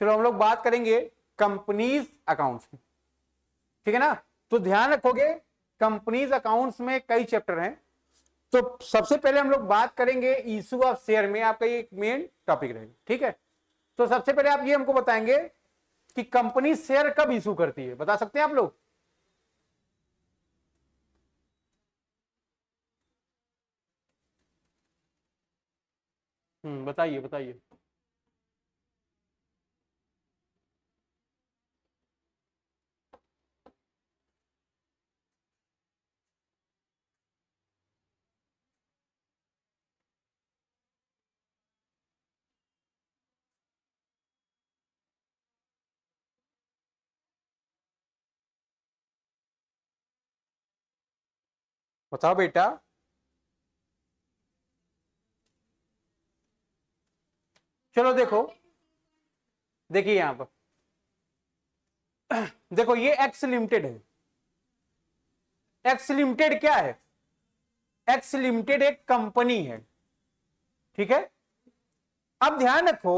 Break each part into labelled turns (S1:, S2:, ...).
S1: चलो हम लोग बात करेंगे कंपनीज अकाउंट्स में, ठीक है ना। तो ध्यान रखोगे कंपनीज अकाउंट्स में कई चैप्टर हैं। तो सबसे पहले हम लोग बात करेंगे इशू ऑफ शेयर में, आपका ये एक मेन टॉपिक रहेगा, ठीक है। तो सबसे पहले आप ये हमको बताएंगे कि कंपनी शेयर कब इशू करती है, बता सकते हैं आप लोग? बताइए बताइए। बताओ बेटा। चलो देखो, देखिए यहां पर देखो ये एक्स लिमिटेड है। एक्स लिमिटेड क्या है? एक्स लिमिटेड एक कंपनी है, ठीक है। अब ध्यान रखो,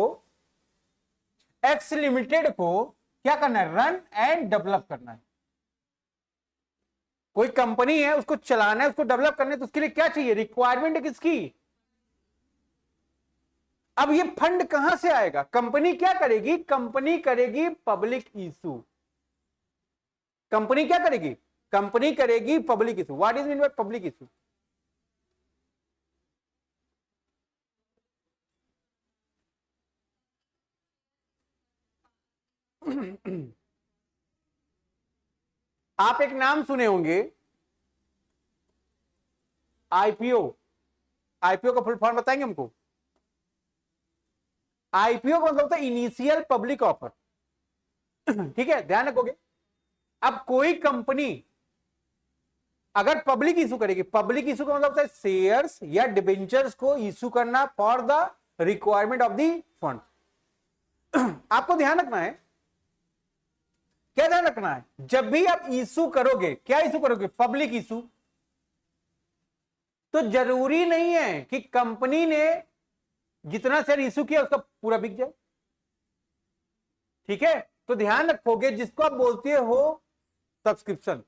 S1: एक्स लिमिटेड को क्या करना है? रन एंड डेवलप करना है। कोई कंपनी है, उसको चलाना है, उसको डेवलप करना है, तो उसके लिए क्या चाहिए? रिक्वायरमेंट है किसकी? अब ये फंड कहां से आएगा? कंपनी क्या करेगी? कंपनी करेगी पब्लिक इशू। कंपनी क्या करेगी? कंपनी करेगी public issue. What is mean by public issue? आप एक नाम सुने होंगे, आईपीओ। आईपीओ का फुल फॉर्म बताएंगे हमको? आईपीओ का मतलब होता है इनिशियल पब्लिक ऑफर, ठीक है, ध्यान रखोगे। अब कोई कंपनी अगर पब्लिक इशू करेगी, पब्लिक इशू का मतलब होता है शेयर्स या डिबेंचर्स को इशू करना for the requirement of the fund. आपको ध्यान रखना है, क्या ध्यान रखना है? जब भी आप इशू करोगे, क्या इशू करोगे? Public issue. तो जरूरी नहीं है कि कंपनी ने जितना शेयर इशू किया उसका पूरा बिक जाए, ठीक है। तो ध्यान रखोगे, जिसको आप बोलते हो सब्सक्रिप्शन,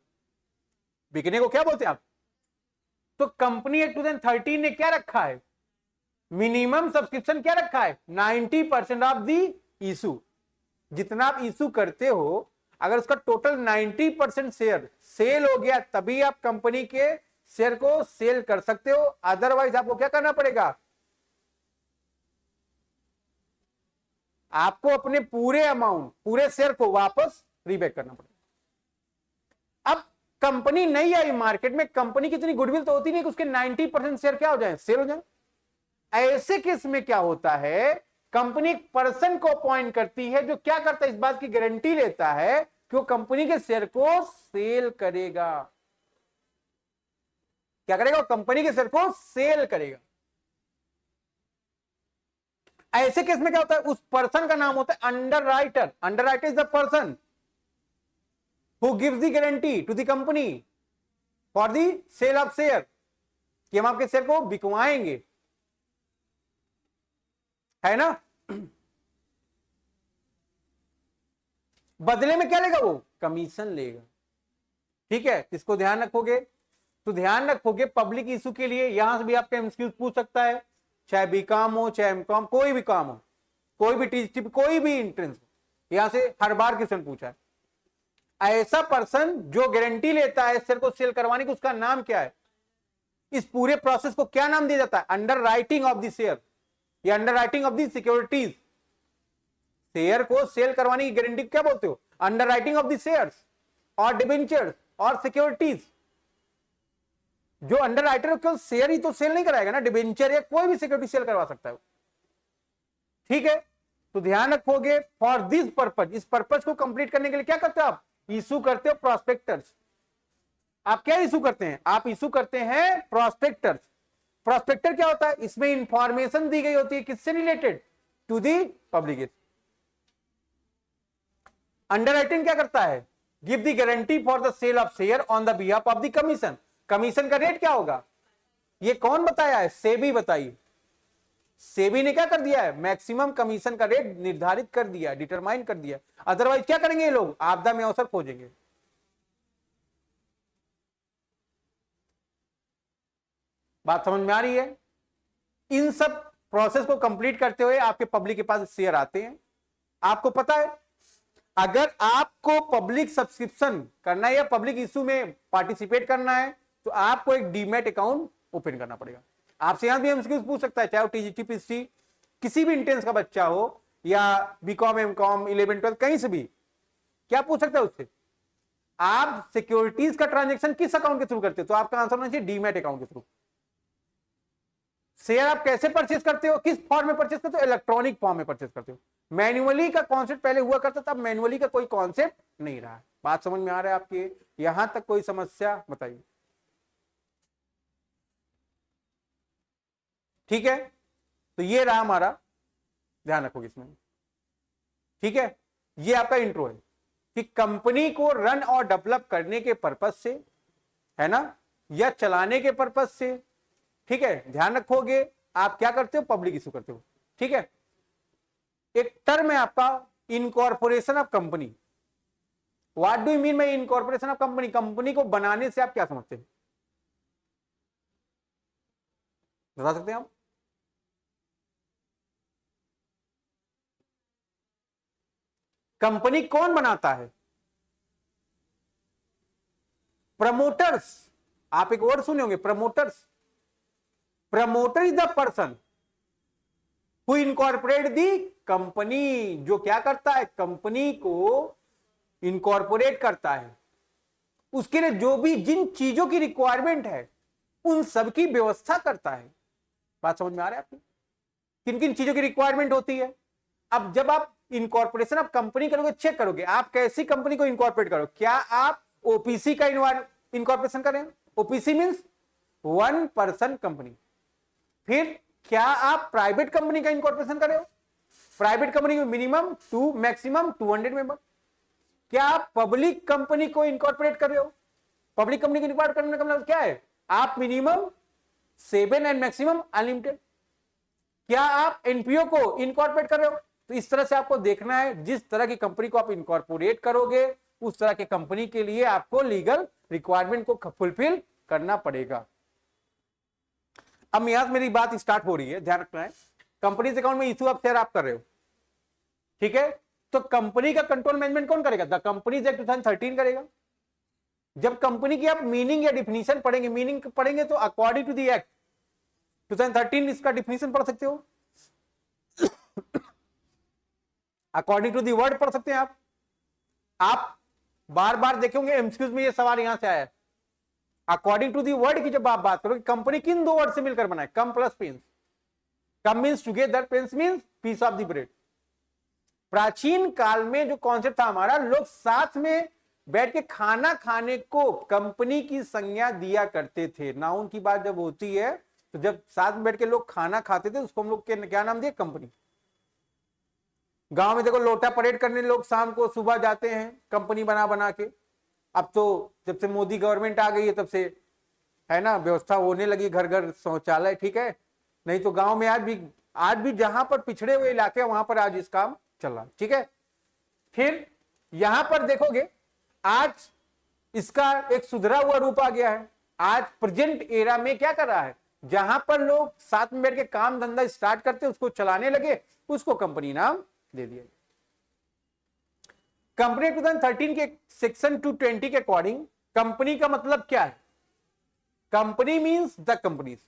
S1: बिकने को क्या बोलते हैं आप? तो कंपनी 2013 ने क्या रखा है? मिनिमम सब्सक्रिप्शन क्या रखा है? 90% ऑफ दी इशू। जितना आप इशू करते हो, अगर उसका टोटल 90% शेयर सेल हो गया, तभी आप कंपनी के शेयर को सेल कर सकते हो। अदरवाइज आपको क्या करना पड़ेगा? आपको अपने पूरे अमाउंट, पूरे शेयर को वापस रीबैक करना पड़ेगा। अब कंपनी नहीं आई मार्केट में, कंपनी की इतनी गुडविल तो होती नहीं कि उसके 90% शेयर क्या हो जाए? सेल हो जाए। ऐसे केस में क्या होता है? कंपनी एक पर्सन को अपॉइंट करती है जो क्या करता है? इस बात की गारंटी लेता है कि वो कंपनी के शेयर को सेल करेगा। क्या करेगा? कंपनी के शेयर को सेल करेगा। ऐसे केस में क्या होता है? उस पर्सन का नाम होता है underwriter. Underwriter is the person who gives the guarantee to the company for the sale of share, कि हम आपके शेयर को बिकवाएंगे, है ना। बदले में क्या लेगा? वो कमीशन लेगा, ठीक है। इसको ध्यान रखोगे। तो ध्यान रखोगे पब्लिक इशू के लिए यहां से भी आपका एमसीक्यू पूछ सकता है, चाहे बीकॉम हो चाहे एमकॉम, कोई भी काम हो, कोई भी टीचिंग, कोई भी एंट्रेंस हो, यहां से हर बार क्वेश्चन पूछा है। ऐसा पर्सन जो गारंटी लेता है शेयर को सेल करवाने की, उसका नाम क्या है? इस पूरे प्रोसेस को क्या नाम दिया जाता है? Underwriting of the share या underwriting of the securities. Share को सेल करवाने की गारंटी क्या बोलते हो? Underwriting of the shares और डिबेंचर्स और सिक्योरिटीज। जो अंडर राइटर केवल शेयर ही तो सेल नहीं कराएगा ना, डिबेंचर या कोई भी सिक्योरिटी सेल करवा सकता है, ठीक है। तो ध्यान रखोगे फॉर दिस पर्पज, इस पर्पज को कंप्लीट करने के लिए क्या करते हो आप? इशू करते हो प्रोस्पेक्टर्स। आप क्या इशू करते हैं? आप इशू करते हैं प्रोस्पेक्टर्स। प्रोस्पेक्टर क्या होता है? इसमें इंफॉर्मेशन दी गई होती है किससे related? To the public. Underwriting क्या करता है? Give the guarantee for the sale of share on the behalf of the commission. Commission का रेट क्या होगा? ये कौन बताया है? सेबी बताइए। सेबी ने क्या कर दिया है, मैक्सिमम कमीशन का रेट निर्धारित कर दिया, डिटरमाइन कर दिया। अदरवाइज क्या करेंगे ये लोग, आपदा में अवसर खोजेंगे। बात समझ में आ रही है? इन सब प्रोसेस को कंप्लीट करते हुए आपके पब्लिक के पास शेयर आते हैं। आपको पता है, अगर आपको पब्लिक सब्सक्रिप्शन करना है या पब्लिक इश्यू में पार्टिसिपेट करना है तो आपको एक डीमैट अकाउंट ओपन करना पड़ेगा। आपसे यहां भी एमसीक्यू पूछ सकता है, चाहे वो टीजीटी पीसी किसी भी इंटेंस का बच्चा हो या बीकॉम एमकॉम 11 12 कहीं से भी, क्या पूछ सकता है उससे, आप सिक्योरिटीज का ट्रांजेक्शन किस अकाउंट के थ्रू करते हो? तो आपका आंसर होना चाहिए डीमैट अकाउंट के थ्रू। शेयर आप कैसे परचेज करते हो, किस फॉर्म में परचेज करते हो? इलेक्ट्रॉनिक फॉर्म में परचेज करते हो। मैन्युअली का कॉन्सेप्ट पहले हुआ करता था, मैन्युअली का कोई कॉन्सेप्ट नहीं रहा। बात समझ में आ रहा है आपके? यहां तक कोई समस्या बताइए। ठीक है, तो ये रहा हमारा, ध्यान रखोगे इसमें। ठीक है, ये आपका इंट्रो है कि कंपनी को रन और डेवलप करने के पर्पज से, है ना, या चलाने के पर्पज से, ठीक है, ध्यान रखोगे आप क्या करते हो, पब्लिक इश्यू करते हो। ठीक है, एक टर्म है आपका incorporation of company. What do you mean by incorporation of company? Company को बनाने से आप क्या समझते हैं, बता सकते हैं आप? कंपनी कौन बनाता है? प्रमोटर्स। आप एक वर्ड सुने होंगे, promoters. Promoter is the person who incorporate the company, जो क्या करता है, कंपनी को इनकॉर्पोरेट करता है। उसके लिए जो भी जिन चीजों की रिक्वायरमेंट है उन सब की व्यवस्था करता है। बात समझ में आ रहा है आपको? किन किन चीजों की रिक्वायरमेंट होती है? अब जब आप इनकॉर्पोरेशन ऑफ कंपनी करोगे, चेक करोगे आप कैसी कंपनी को इनकॉर्पोरेट करो। क्या आप ओपीसी का इनकॉर्पोरेशन करें? OPC means one person company. फिर क्या आप प्राइवेट कंपनी का इनकॉर्पोरेशन कर रहे हो? प्राइवेट कंपनी में मिनिमम 2 मैक्सिमम 200 मेंबर। क्या आप पब्लिक कंपनी को इनकॉर्पोरेट कर रहे हो? पब्लिक कंपनी को इनकॉर्पोरेट करने का मतलब क्या है, आप मिनिमम 7 एंड मैक्सिमम अनलिमिटेड। क्या आप एनपीओ को इनकॉर्पोरेट कर रहे हो? तो इस तरह से आपको देखना है, जिस तरह की कंपनी को आप इनकॉर्पोरेट करोगे उस तरह के कंपनी के लिए आपको लीगल रिक्वायरमेंट को फुलफिल करना पड़ेगा। अब यहां मेरी बात स्टार्ट हो रही है, ध्यान रखना है। कंपनीज अकाउंट में इश्यू ऑफ शेयर आप कर रहे हो, ठीक है, तो कंपनी का कंट्रोल मैनेजमेंट कौन करेगा? द कंपनीज एक्ट 2013 करेगा। जब कंपनी की आप मीनिंग या डिफिनीशन पढ़ेंगे, मीनिंग पढ़ेंगे तो अकॉर्डिंग टू द एक्ट 2013 इसका डिफिनीशन पढ़ सकते हो, अकॉर्डिंग टू दी वर्ड पढ़ सकते हैं आप बार बार देखेंगे एमसीक्यूज में ये सवाल यहां से आया है। अकॉर्डिंग टू दी वर्ड की जब आप बात करोगे, कंपनी किन दो वर्ड से मिलकर बनाए? Com plus pens. Com means together, pens means piece of the bread. प्राचीन काल में जो कॉन्सेप्ट था हमारा, लोग साथ में बैठ के खाना खाने को कंपनी की संज्ञा दिया करते थे। नाउन की बात जब होती है तो जब साथ में बैठ के लोग खाना खाते थे उसको हम लोग क्या नाम दिए? कंपनी। गांव में देखो लोटा परेड करने लोग शाम को सुबह जाते हैं कंपनी बना बना के। अब तो जब से मोदी गवर्नमेंट आ गई है तब से, है ना, व्यवस्था होने लगी, घर घर शौचालय, ठीक है। नहीं तो गांव में आज भी जहां पर पिछड़े हुए इलाके वहां पर आज इस काम चल रहा है, ठीक है। फिर यहां पर देखोगे आज इसका एक सुधरा हुआ रूप आ गया है। आज प्रेजेंट एरा में क्या कर रहा है, जहां पर लोग साथ में बैठ के काम धंधा स्टार्ट करते उसको चलाने लगे, उसको कंपनी नाम दे दिया। कंपनी 2013 के सेक्शन 220 के अकॉर्डिंग कंपनी का मतलब क्या है? Company means the companies.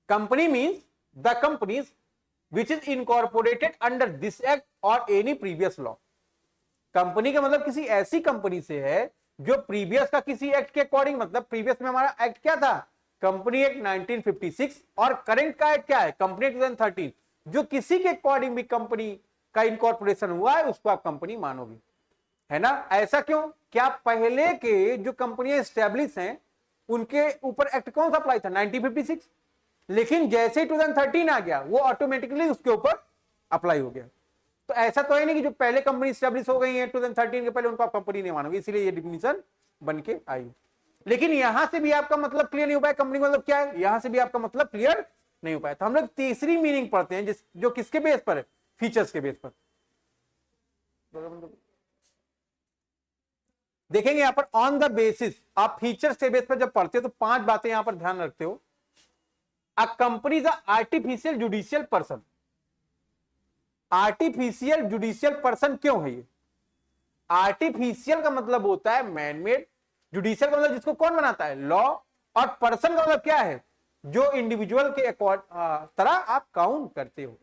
S1: Company means the companies which is incorporated under this act और एनी प्रीवियस लॉ। कंपनी का मतलब किसी ऐसी कंपनी से है जो प्रीवियस का किसी एक्ट के अकॉर्डिंग, मतलब प्रीवियस में हमारा एक्ट क्या था? कंपनी एक्ट 1956, और करंट का एक्ट क्या है? Company act 2013। जो किसी के अकॉर्डिंग भी कंपनी का इनकॉर्पोरेशन हुआ है उसको आप कंपनी मानोगे, है ना। ऐसा क्यों? क्या पहले के जो कंपनियां स्टैब्लिश हैं उनके ऊपर एक्ट कौन सा अप्लाई था? 1956। लेकिन जैसे 2013 आ गया वो ऑटोमेटिकली उसके ऊपर अप्लाई हो गया। तो ऐसा तो है नहीं कि जो पहले कंपनी स्टैब्लिश हो गई है 2013 के पहले उनको आप कंपनी नहीं मानोगे, इसीलिए ये डिफिनीशन बन के आई। लेकिन यहां से भी आपका मतलब क्लियर नहीं हो पाया, कंपनी का मतलब क्या है? यहां से भी आपका मतलब क्लियर नहीं हो पाया। तो हम लोग तीसरी मीनिंग पढ़ते हैं जो किसके बेस पर है, फीचर्स के बेस पर। देखेंगे यहां पर ऑन द बेसिस, आप फीचर्स के बेस पर जब पढ़ते हो तो 5 बातें यहां पर ध्यान रखते हो। A company is artificial judicial person. Artificial judicial person क्यों है ये? आर्टिफिशियल का मतलब होता है मैनमेड, जुडिशियल का मतलब जिसको कौन बनाता है, लॉ, और पर्सन का मतलब क्या है, जो इंडिविजुअल के तरह आप काउंट करते हो।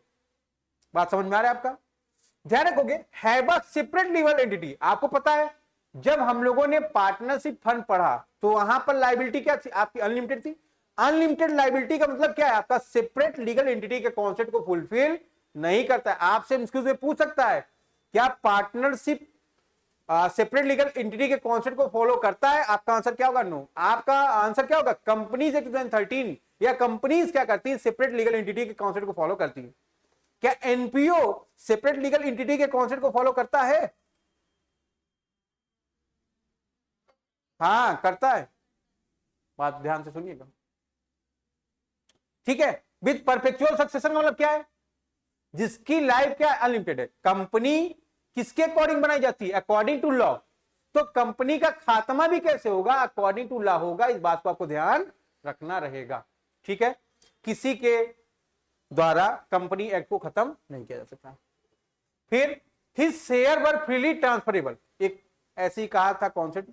S1: बात समझ में आ रहा है आपका? ध्यान रखोगे, have a separate legal entity. आपको पता है जब हम लोगों ने पार्टनरशिप फंड पढ़ा तो वहां पर लाइबिलिटी क्या थी आपकी, अनलिमिटेड थी। अनलिमिटेड लाइबिलिटी का मतलब क्या है, आपका सेपरेट लीगल एंटिटी के कॉन्सेप्ट को फुलफिल नहीं करता है। आपसे एमसीक्यू में पूछ सकता है क्या पार्टनरशिप सेपरेट लीगल एंटिटी के कॉन्सेप्ट को फॉलो करता है? आपका आंसर क्या होगा, नो। आपका आंसर क्या होगा, कंपनीज एक्ट 2013 या कंपनीज क्या करती है, सेपरेट लीगल एंटिटी के कॉन्सेप्ट को फॉलो करती है। क्या एनपीओ सेपरेट लीगल एंटिटी के कॉन्सेप्ट को फॉलो करता है? हाँ करता है, बात ध्यान से सुनिएगा, ठीक है। विद परपेचुअल सक्सेशन का मतलब क्या है, जिसकी लाइफ क्या है, अनलिमिटेड है। कंपनी किसके अकॉर्डिंग बनाई जाती है, अकॉर्डिंग टू लॉ। तो कंपनी का खात्मा भी कैसे होगा, अकॉर्डिंग टू लॉ होगा। इस बात को आपको ध्यान रखना रहेगा, ठीक है। किसी के द्वारा कंपनी एक्ट को खत्म नहीं किया जा सकता। फिर हिज शेयर वर फ्रीली ट्रांसफरेबल, एक ऐसी कहा था कॉन्सेप्ट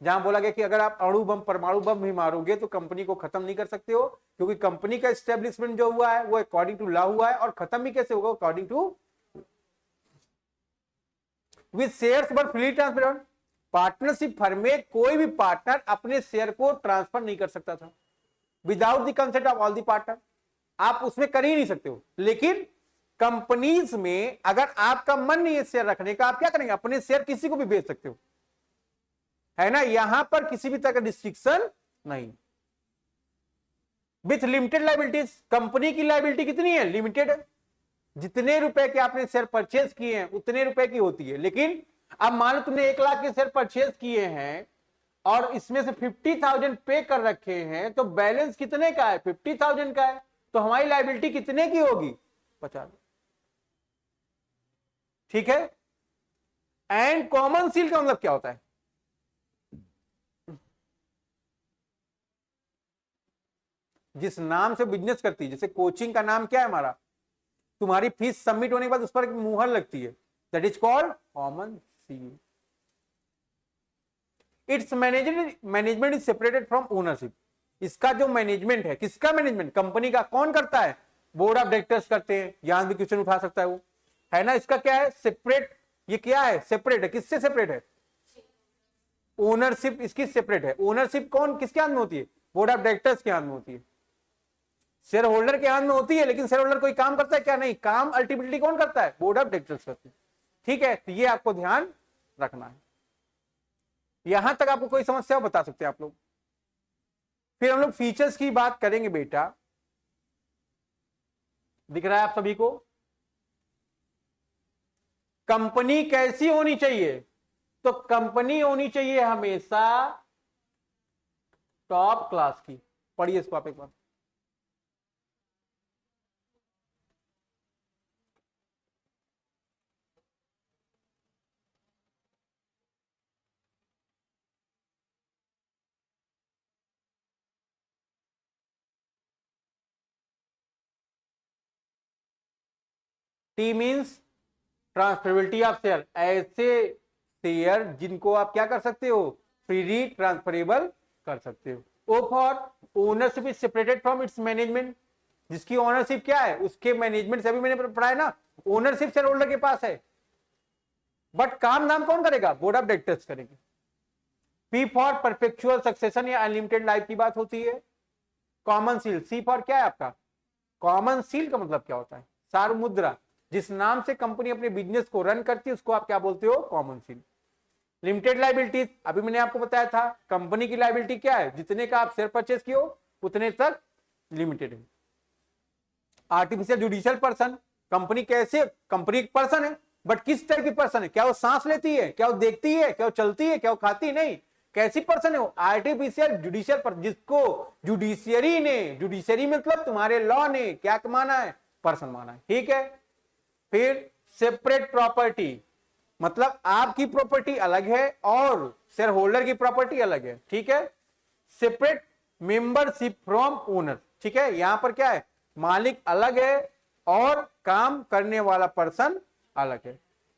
S1: जहां बोला गया कि अगर आप अणु बम परमाणु बम भी मारोगे तो कंपनी को खत्म नहीं कर सकते हो, क्योंकि कंपनी का एस्टेब्लिशमेंट जो हुआ है वो अकॉर्डिंग टू लॉ हुआ है, और खत्म भी कैसे होगा, according to with shares were freely transferable. Partnership firm में कोई भी पार्टनर अपने शेयर को ट्रांसफर नहीं कर सकता था without the consent of all the partner, आप उसमें कर ही नहीं सकते हो। लेकिन कंपनीज में अगर आपका मन नहीं है शेयर रखने का, आप क्या करेंगे, अपने शेयर किसी को भी बेच सकते हो, है ना। यहां पर किसी भी तरह का रिस्ट्रिक्शन नहीं। विथ लिमिटेड लाइबिलिटीज, कंपनी की लाइबिलिटी कितनी है, लिमिटेड है। जितने रुपए के आपने शेयर परचेज किए हैं उतने रुपए की होती है। लेकिन अब मान लो तुमने 1 लाख के शेयर परचेज किए हैं और इसमें से 50,000 पे कर रखे हैं, तो बैलेंस कितने का है, 50,000 का है। तो हमारी लाइबिलिटी कितने की होगी, 50। ठीक है। एंड कॉमन सील का मतलब क्या होता है, जिस नाम से बिजनेस करती है, जैसे कोचिंग का नाम क्या है हमारा, तुम्हारी फीस सबमिट होने के बाद उस पर मुहर लगती है, that is called common seal. It's management is separated from ownership. इसका जो मैनेजमेंट है, किसका मैनेजमेंट, कंपनी का, कौन करता है, बोर्ड ऑफ डायरेक्टर्स करते हैं। यहां भी क्वेश्चन उठा सकता है वो, है ना। इसका क्या है, सेपरेट, ये क्या है, सेपरेट है। किससे सेपरेट है, ओनरशिप इसकी सेपरेट है। ओनरशिप कौन किसके हाथ में होती है, बोर्ड ऑफ डायरेक्टर्स के हाथ में होती है, शेयर होल्डर के हाथ में होती है। लेकिन शेयर होल्डर कोई काम करता है क्या, नहीं, काम अल्टीमेटली कौन करता है, बोर्ड ऑफ डायरेक्टर्स करते हैं। ठीक है, तो ये आपको ध्यान रखना है। यहां तक आपको कोई समस्या हो बता सकते हैं आप लोग। फिर हम लोग फीचर्स की बात करेंगे बेटा, दिख रहा है आप सभी को। कंपनी कैसी होनी चाहिए, तो कंपनी होनी चाहिए हमेशा टॉप क्लास की। पढ़िए इसको आप एक बार। T means transferability of share, ऐसे शेयर जिनको आप क्या कर सकते हो, फ्रीली ट्रांसफरेबल कर सकते हो। O for ownership is separated from its management, जिसकी ओनरशिप क्या है, उसके मैनेजमेंट से, अभी मैंने पढ़ा है ना, ओनरशिप शेयर होल्डर के पास है, बट काम नाम कौन करेगा, बोर्ड ऑफ डायरेक्टर्स करेंगे। पी फॉर परपेचुअल सक्सेशन या अनलिमिटेड लाइफ की बात होती है। कॉमन सील, सी फॉर क्या है आपका, कॉमन सील का मतलब क्या होता है, सार्वमुद्रा, जिस नाम से कंपनी अपने बिजनेस को रन करती है उसको आप क्या बोलते हो, कॉमन सील। लिमिटेड लाइबिलिटीज, अभी मैंने आपको बताया था, कंपनी की लाइबिलिटी क्या है, जितने का आप शेयर परचेज किए हो उतने तक लिमिटेड है। आर्टिफिशियल जुडिशियल पर्सन, कंपनी कैसे, कंपनी एक पर्सन है, बट किस टाइप की पर्सन है, क्या वो सांस लेती है, क्या वो देखती है, क्या वो चलती है, क्या वो खाती है, नहीं। कैसी पर्सन है वो? आर्टिफिशियल जुडिशियल पर्सन, जिसको जुडिशियरी ने, जुडिशियरी मतलब तुम्हारे लॉ ने क्या माना है? पर्सन माना है। ठीक है। फिर सेपरेट प्रॉपर्टी, मतलब आपकी प्रॉपर्टी अलग है और शेयर होल्डर की प्रॉपर्टी अलग है। ठीक है। Separate membership from owner. ठीक है। यहां पर क्या है? मालिक अलग है और काम करने वाला पर्सन अलग है।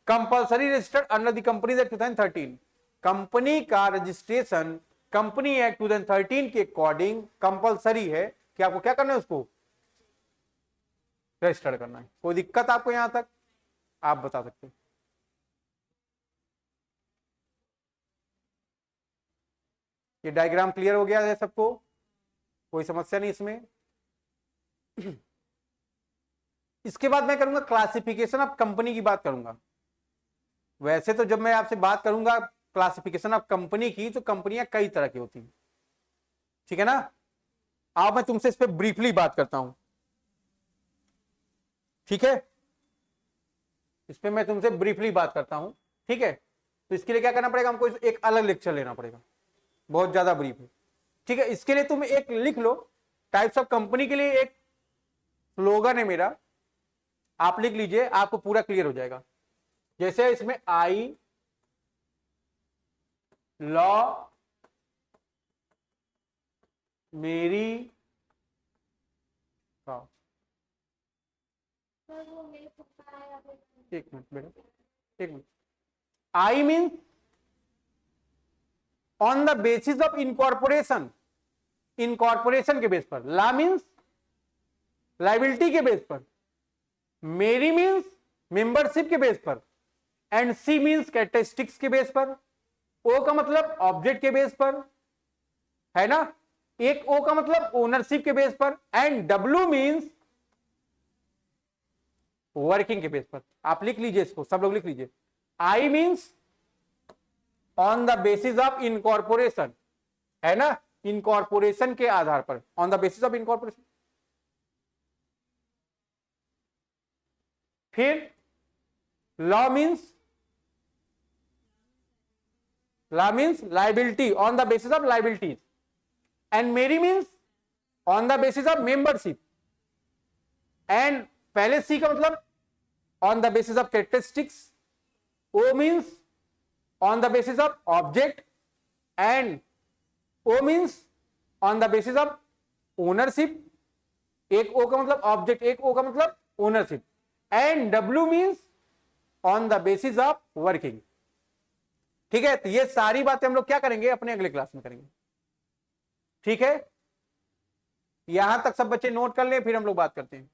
S1: Compulsory registered under the companies act 2013, company का रजिस्ट्रेशन कंपनी एक्ट 2013 के अकॉर्डिंग कंपल्सरी है कि आपको क्या करना है? उसको रजिस्टर्ड करना है। कोई दिक्कत आपको यहां तक? आप बता सकते हैं। ये डायग्राम क्लियर हो गया है सबको? कोई समस्या नहीं इसमें? इसके बाद मैं करूंगा क्लासिफिकेशन ऑफ कंपनी की बात करूंगा। वैसे तो जब मैं आपसे बात करूंगा क्लासिफिकेशन ऑफ कंपनी की, तो कंपनियां कई तरह की होती हैं। ठीक है ना? अब मैं तुमसे इस पर ब्रीफली बात करता हूं। ठीक है। इस पे मैं तुमसे ब्रीफली बात करता हूं। ठीक है। तो इसके लिए क्या करना पड़ेगा? हमको एक अलग लेक्चर लेना पड़ेगा, बहुत ज्यादा ब्रीफ है। ठीक है। इसके लिए तुम एक लिख लो, टाइप्स ऑफ कंपनी के लिए एक स्लोगन है मेरा, आप लिख लीजिए, आपको पूरा क्लियर हो जाएगा। जैसे इसमें आई लॉ, मेरी एक मिनट बेटा, एक minute. I means on the basis of incorporation, incorporation के बेस पर। ला मीन्स लाइबिलिटी के बेस पर। मेरी मीन्स मेंबरशिप के बेस पर। एंड सी मीन्स कैरेक्टरिस्टिक्स के बेस पर। ओ का मतलब ऑब्जेक्ट के बेस पर, है ना? एक ओ का मतलब ओनरशिप के बेस पर। एंड डब्ल्यू मीन्स वर्किंग के बेस पर। आप लिख लीजिए इसको, सब लोग लिख लीजिए। I means on the basis of incorporation, है ना? इनकॉर्पोरेशन के आधार पर, on the basis of incorporation. फिर law means, law means liability, on the basis of liabilities. And मेरी means on the basis of membership. And पहले C का मतलब on the basis of characteristics. O means on the basis of object. And O means on the basis of ownership. एक O का मतलब object, एक O का मतलब ownership. And W means on the basis of working. ठीक है। तो ये सारी बातें हम लोग क्या करेंगे? अपने अगले क्लास में करेंगे। ठीक है। यहां तक सब बच्चे नोट कर लें, फिर हम लोग बात करते हैं।